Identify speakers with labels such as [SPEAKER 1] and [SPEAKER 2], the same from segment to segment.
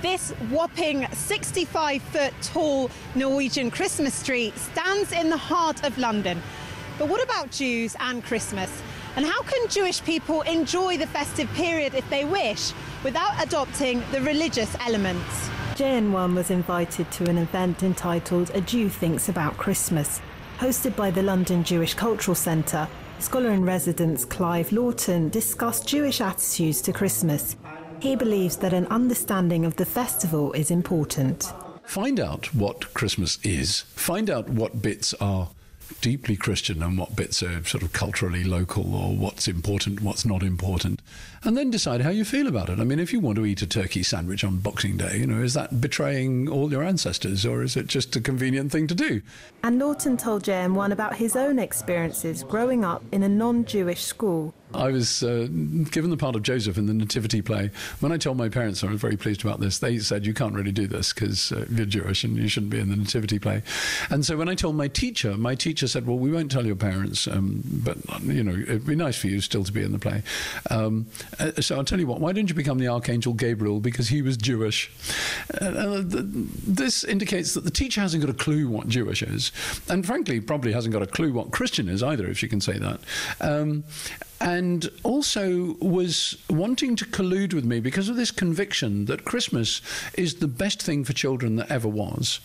[SPEAKER 1] This whopping 65-foot tall Norwegian Christmas tree stands in the heart of London. But what about Jews and Christmas? And how can Jewish people enjoy the festive period if they wish, without adopting the religious elements?
[SPEAKER 2] JN1 was invited to an event entitled A Jew Thinks About Christmas, hosted by the London Jewish Cultural Centre. Scholar-in-residence Clive Lawton discussed Jewish attitudes to Christmas. He believes that an understanding of the festival is important.
[SPEAKER 3] Find out what Christmas is, find out what bits are deeply Christian and what bits are sort of culturally local, or what's important, what's not important, and then decide how you feel about it. I mean, if you want to eat a turkey sandwich on Boxing Day, is that betraying all your ancestors, or is it just a convenient thing to do?
[SPEAKER 2] And Lawton told JM1 about his own experiences growing up in a non-Jewish school.
[SPEAKER 3] I was given the part of Joseph in the Nativity play. When I told my parents, I was very pleased about this, they said, you can't really do this because you're Jewish and you shouldn't be in the Nativity play. And so when I told my teacher said, well, we won't tell your parents, but, it'd be nice for you still to be in the play. So I'll tell you what, why don't you become the Archangel Gabriel, because he was Jewish. This indicates that the teacher hasn't got a clue what Jewish is, and frankly, probably hasn't got a clue what Christian is either, if you can say that. And also was wanting to collude with me because of this conviction that Christmas is the best thing for children that ever was,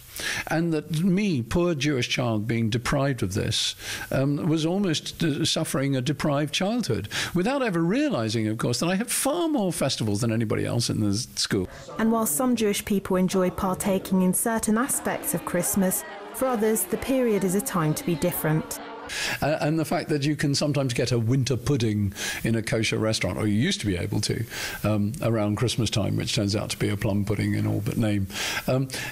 [SPEAKER 3] and that me, poor Jewish child, being deprived of this, was almost suffering a deprived childhood, without ever realising, of course, that I have far more festivals than anybody else in the school.
[SPEAKER 2] And while some Jewish people enjoy partaking in certain aspects of Christmas, for others the period is a time to be different.
[SPEAKER 3] And the fact that you can sometimes get a winter pudding in a kosher restaurant, or you used to be able to, around Christmas time, which turns out to be a plum pudding in all but name.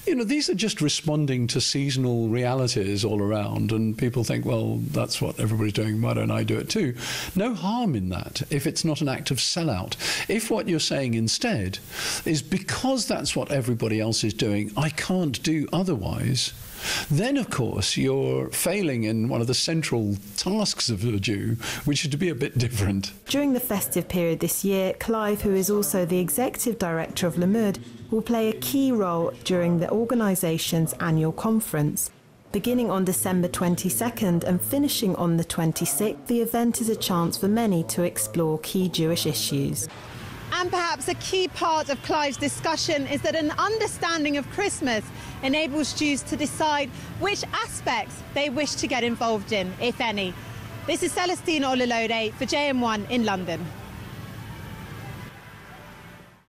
[SPEAKER 3] These are just responding to seasonal realities all around, and people think, well, that's what everybody's doing, why don't I do it too? No harm in that if it's not an act of sellout. If what you're saying instead is, because that's what everybody else is doing, I can't do otherwise, then, of course, you're failing in one of the central tasks of a Jew, which is to be a bit different.
[SPEAKER 2] During the festive period this year, Clive, who is also the executive director of Lamud, will play a key role during the organisation's annual conference. Beginning on December 22nd and finishing on the 26th, the event is a chance for many to explore key Jewish issues.
[SPEAKER 1] And perhaps a key part of Clive's discussion is that an understanding of Christmas enables Jews to decide which aspects they wish to get involved in, if any. This is Celestine Olalode for JM1 in London.